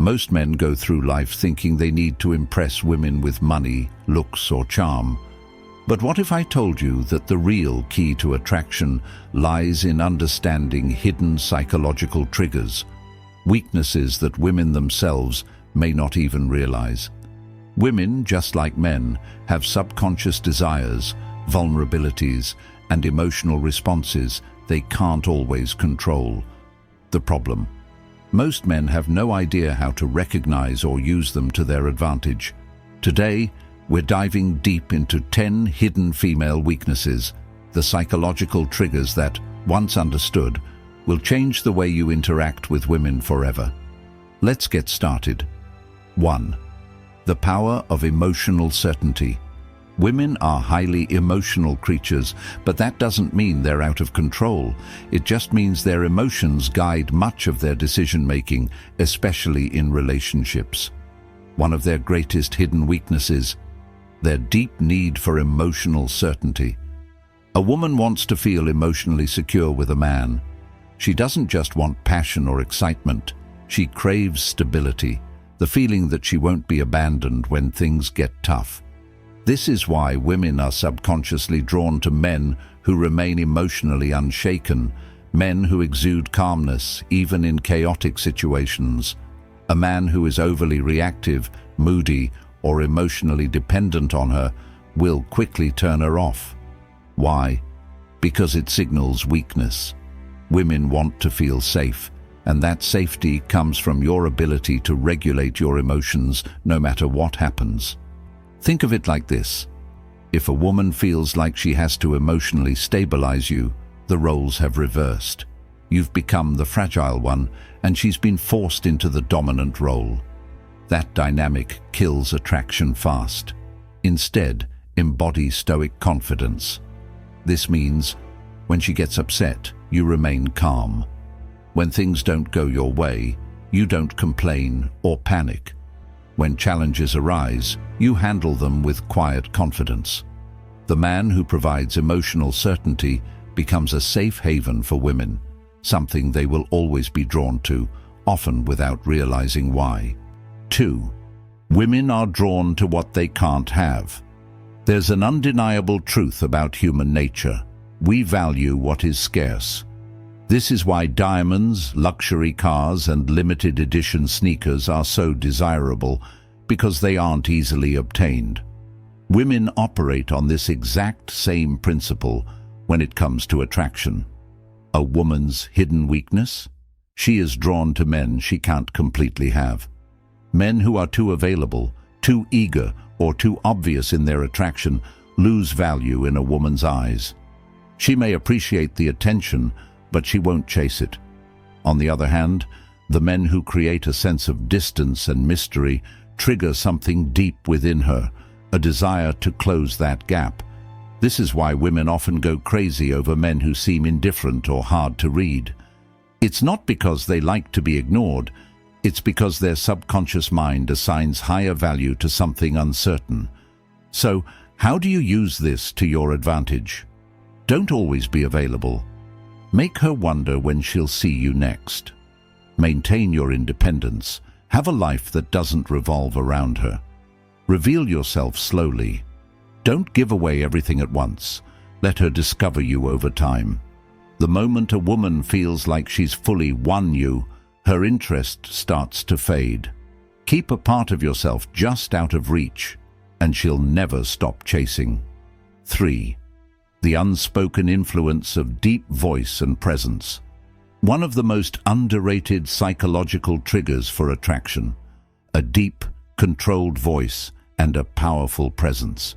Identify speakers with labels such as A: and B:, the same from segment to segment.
A: Most men go through life thinking they need to impress women with money, looks, or charm. But what if I told you that the real key to attraction lies in understanding hidden psychological triggers, weaknesses that women themselves may not even realize? Women, just like men, have subconscious desires, vulnerabilities, and emotional responses they can't always control. The problem: most men have no idea how to recognize or use them to their advantage. Today, we're diving deep into 10 hidden female weaknesses, the psychological triggers that, once understood, will change the way you interact with women forever. Let's get started. 1. The power of emotional certainty. Women are highly emotional creatures, but that doesn't mean they're out of control. It just means their emotions guide much of their decision-making, especially in relationships. One of their greatest hidden weaknesses: their deep need for emotional certainty. A woman wants to feel emotionally secure with a man. She doesn't just want passion or excitement. She craves stability, the feeling that she won't be abandoned when things get tough. This is why women are subconsciously drawn to men who remain emotionally unshaken, men who exude calmness even in chaotic situations. A man who is overly reactive, moody, or emotionally dependent on her will quickly turn her off. Why? Because it signals weakness. Women want to feel safe, and that safety comes from your ability to regulate your emotions no matter what happens. Think of it like this: if a woman feels like she has to emotionally stabilize you, the roles have reversed. You've become the fragile one, and she's been forced into the dominant role. That dynamic kills attraction fast. Instead, embody stoic confidence. This means, when she gets upset, you remain calm. When things don't go your way, you don't complain or panic. When challenges arise, you handle them with quiet confidence. The man who provides emotional certainty becomes a safe haven for women, something they will always be drawn to, often without realizing why. 2. Women are drawn to what they can't have. There's an undeniable truth about human nature. We value what is scarce. This is why diamonds, luxury cars, and limited edition sneakers are so desirable, because they aren't easily obtained. Women operate on this exact same principle when it comes to attraction. A woman's hidden weakness? She is drawn to men she can't completely have. Men who are too available, too eager, or too obvious in their attraction lose value in a woman's eyes. She may appreciate the attention, but she won't chase it. On the other hand, the men who create a sense of distance and mystery trigger something deep within her, a desire to close that gap. This is why women often go crazy over men who seem indifferent or hard to read. It's not because they like to be ignored, it's because their subconscious mind assigns higher value to something uncertain. So, how do you use this to your advantage? Don't always be available. Make her wonder when she'll see you next. Maintain your independence. Have a life that doesn't revolve around her. Reveal yourself slowly. Don't give away everything at once. Let her discover you over time. The moment a woman feels like she's fully won you, her interest starts to fade. Keep a part of yourself just out of reach, and she'll never stop chasing. 3. The unspoken influence of deep voice and presence. One of the most underrated psychological triggers for attraction: a deep, controlled voice and a powerful presence.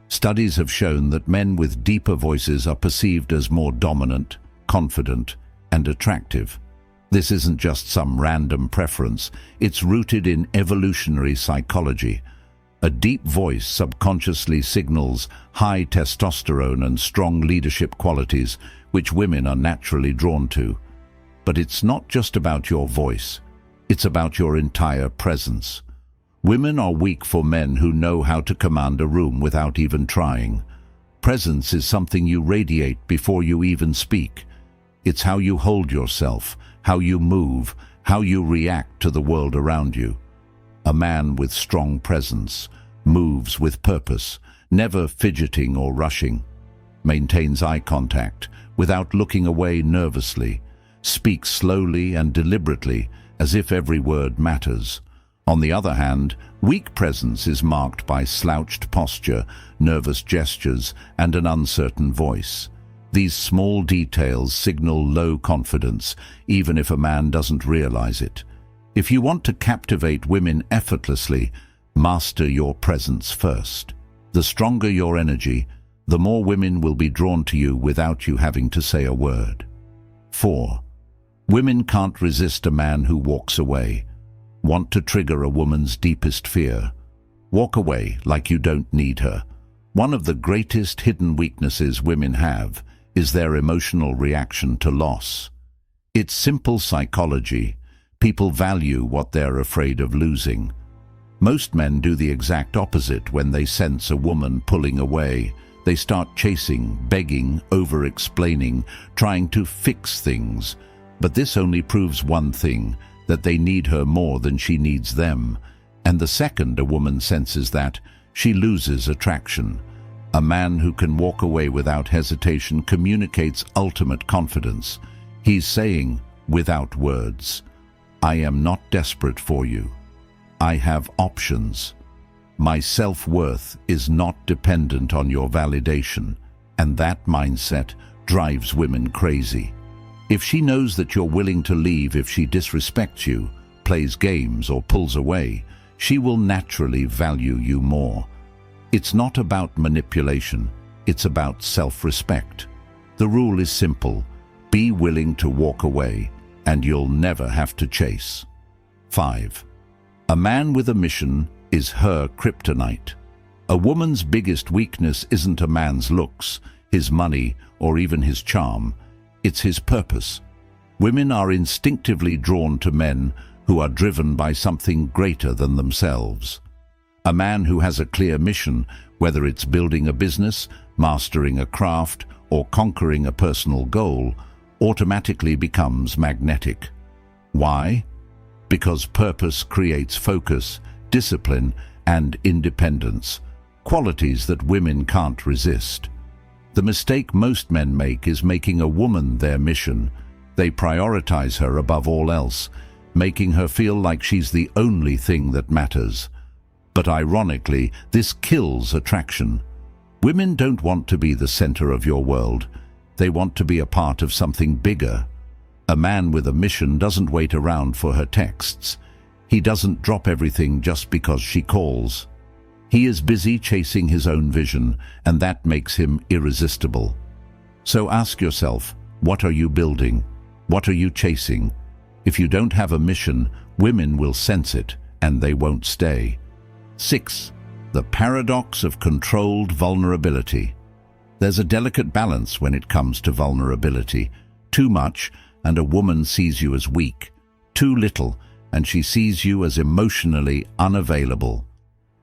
A: Studies have shown that men with deeper voices are perceived as more dominant, confident, and attractive. This isn't just some random preference, it's rooted in evolutionary psychology. A deep voice subconsciously signals high testosterone and strong leadership qualities, which women are naturally drawn to. But it's not just about your voice, it's about your entire presence. Women are weak for men who know how to command a room without even trying. Presence is something you radiate before you even speak. It's how you hold yourself, how you move, how you react to the world around you. A man with strong presence moves with purpose, never fidgeting or rushing, maintains eye contact without looking away nervously, speaks slowly and deliberately as if every word matters. On the other hand, weak presence is marked by slouched posture, nervous gestures, and an uncertain voice. These small details signal low confidence, even if a man doesn't realize it. If you want to captivate women effortlessly, master your presence first. The stronger your energy, the more women will be drawn to you without you having to say a word. 4. Women can't resist a man who walks away. Want to trigger a woman's deepest fear. Walk away like you don't need her. One of the greatest hidden weaknesses women have is their emotional reaction to loss. It's simple psychology. People value what they're afraid of losing. Most men do the exact opposite when they sense a woman pulling away. They start chasing, begging, over-explaining, trying to fix things. But this only proves one thing, that they need her more than she needs them. And the second a woman senses that, she loses attraction. A man who can walk away without hesitation communicates ultimate confidence. He's saying, without words, I am not desperate for you. I have options. My self-worth is not dependent on your validation, and that mindset drives women crazy. If she knows that you're willing to leave if she disrespects you, plays games, or pulls away, she will naturally value you more. It's not about manipulation, it's about self-respect. The rule is simple: be willing to walk away, and you'll never have to chase. 5. A man with a mission is her kryptonite. A woman's biggest weakness isn't a man's looks, his money, or even his charm. It's his purpose. Women are instinctively drawn to men who are driven by something greater than themselves. A man who has a clear mission, whether it's building a business, mastering a craft, or conquering a personal goal, automatically becomes magnetic. Why? Because purpose creates focus, discipline, and independence, qualities that women can't resist. The mistake most men make is making a woman their mission. They prioritize her above all else, making her feel like she's the only thing that matters. But ironically, this kills attraction. Women don't want to be the center of your world. They want to be a part of something bigger. A man with a mission doesn't wait around for her texts. He doesn't drop everything just because she calls. He is busy chasing his own vision, and that makes him irresistible. So ask yourself, what are you building? What are you chasing? If you don't have a mission, women will sense it, and they won't stay. 6. The paradox of controlled vulnerability. There's a delicate balance when it comes to vulnerability. Too much, and a woman sees you as weak. Too little, and she sees you as emotionally unavailable.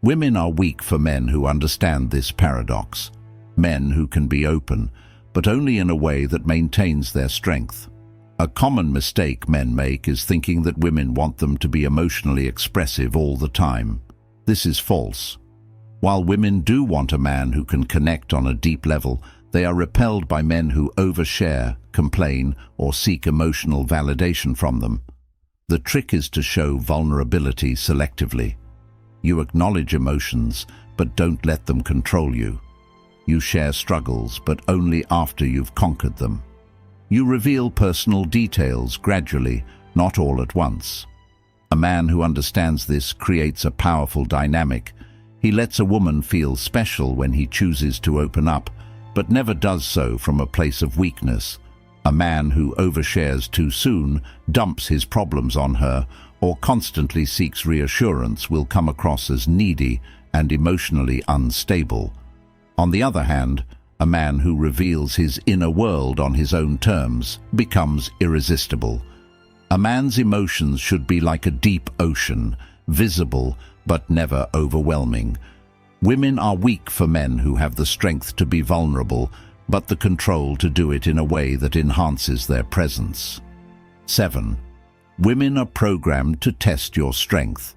A: Women are weak for men who understand this paradox. Men who can be open, but only in a way that maintains their strength. A common mistake men make is thinking that women want them to be emotionally expressive all the time. This is false. While women do want a man who can connect on a deep level, they are repelled by men who overshare, complain, or seek emotional validation from them. The trick is to show vulnerability selectively. You acknowledge emotions, but don't let them control you. You share struggles, but only after you've conquered them. You reveal personal details gradually, not all at once. A man who understands this creates a powerful dynamic. He lets a woman feel special when he chooses to open up, but never does so from a place of weakness. A man who overshares too soon, dumps his problems on her, or constantly seeks reassurance will come across as needy and emotionally unstable. On the other hand, a man who reveals his inner world on his own terms becomes irresistible. A man's emotions should be like a deep ocean, visible but never overwhelming. Women are weak for men who have the strength to be vulnerable, but the control to do it in a way that enhances their presence. 7. Women are programmed to test your strength.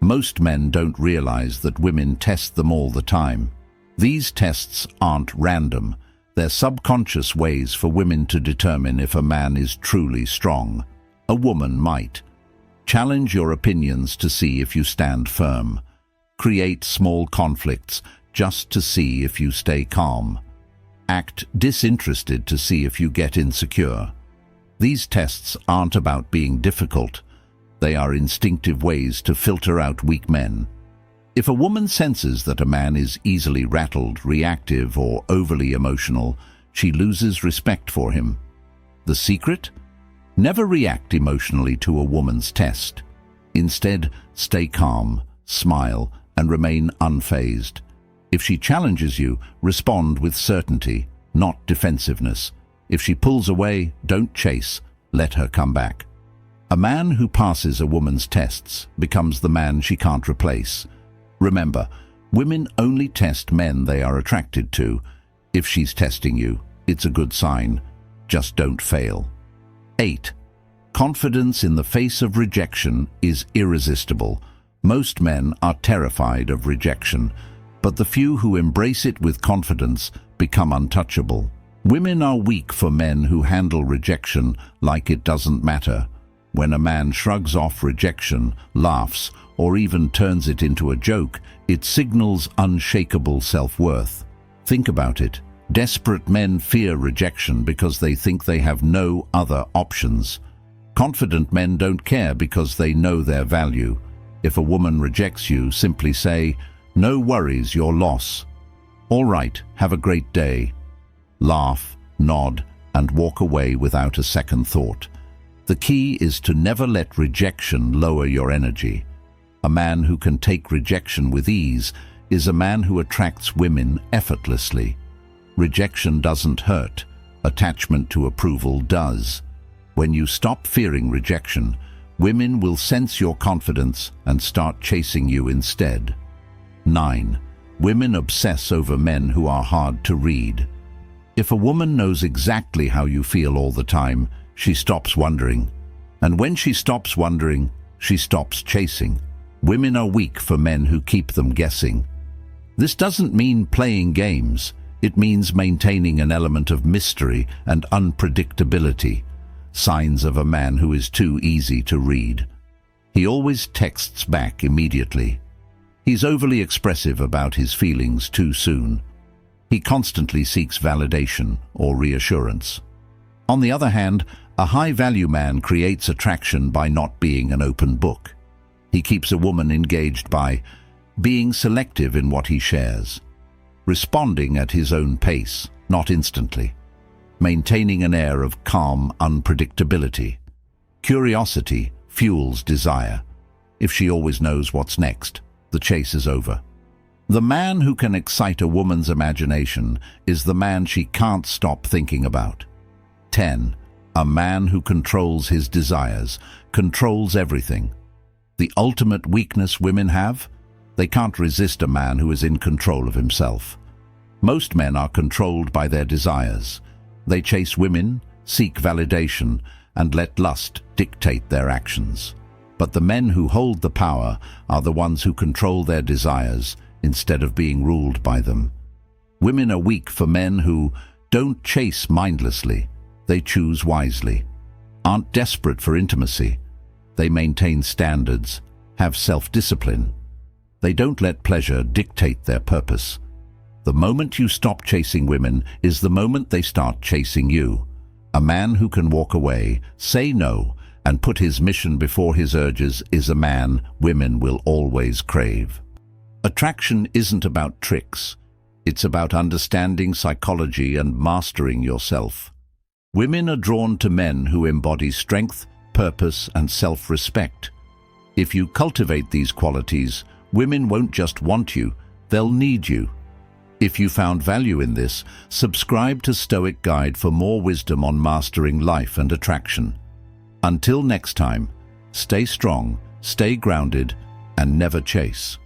A: Most men don't realize that women test them all the time. These tests aren't random. They're subconscious ways for women to determine if a man is truly strong. A woman might challenge your opinions to see if you stand firm. Create small conflicts just to see if you stay calm. Act disinterested to see if you get insecure. These tests aren't about being difficult. They are instinctive ways to filter out weak men. If a woman senses that a man is easily rattled, reactive, or overly emotional, she loses respect for him. The secret? Never react emotionally to a woman's test. Instead, stay calm, smile, and remain unfazed. If she challenges you, respond with certainty, not defensiveness. If she pulls away, don't chase. Let her come back. A man who passes a woman's tests becomes the man she can't replace. Remember, women only test men they are attracted to. If she's testing you, it's a good sign. Just don't fail. 8. Confidence in the face of rejection is irresistible. Most men are terrified of rejection, but the few who embrace it with confidence become untouchable. Women are weak for men who handle rejection like it doesn't matter. When a man shrugs off rejection, laughs, or even turns it into a joke, it signals unshakable self-worth. Think about it. Desperate men fear rejection because they think they have no other options. Confident men don't care because they know their value. If a woman rejects you, simply say, "No worries, your loss. All right, have a great day." Laugh, nod, and walk away without a second thought. The key is to never let rejection lower your energy. A man who can take rejection with ease is a man who attracts women effortlessly. Rejection doesn't hurt. Attachment to approval does. When you stop fearing rejection, women will sense your confidence and start chasing you instead. 9. Women obsess over men who are hard to read. If a woman knows exactly how you feel all the time, she stops wondering. And when she stops wondering, she stops chasing. Women are weak for men who keep them guessing. This doesn't mean playing games. It means maintaining an element of mystery and unpredictability. Signs of a man who is too easy to read. He always texts back immediately. He's overly expressive about his feelings too soon. He constantly seeks validation or reassurance. On the other hand, a high-value man creates attraction by not being an open book. He keeps a woman engaged by being selective in what he shares, responding at his own pace, not instantly, maintaining an air of calm unpredictability. Curiosity fuels desire. If she always knows what's next, the chase is over. The man who can excite a woman's imagination is the man she can't stop thinking about. 10. A man who controls his desires, controls everything. The ultimate weakness women have? They can't resist a man who is in control of himself. Most men are controlled by their desires. They chase women, seek validation, and let lust dictate their actions. But the men who hold the power are the ones who control their desires instead of being ruled by them. Women are weak for men who don't chase mindlessly. They choose wisely, aren't desperate for intimacy. They maintain standards, have self-discipline. They don't let pleasure dictate their purpose. The moment you stop chasing women is the moment they start chasing you. A man who can walk away, say no, and put his mission before his urges is a man women will always crave. Attraction isn't about tricks. It's about understanding psychology and mastering yourself. Women are drawn to men who embody strength, purpose, and self-respect. If you cultivate these qualities, women won't just want you, they'll need you. If you found value in this, subscribe to Stoic Guide for more wisdom on mastering life and attraction. Until next time, stay strong, stay grounded, and never chase.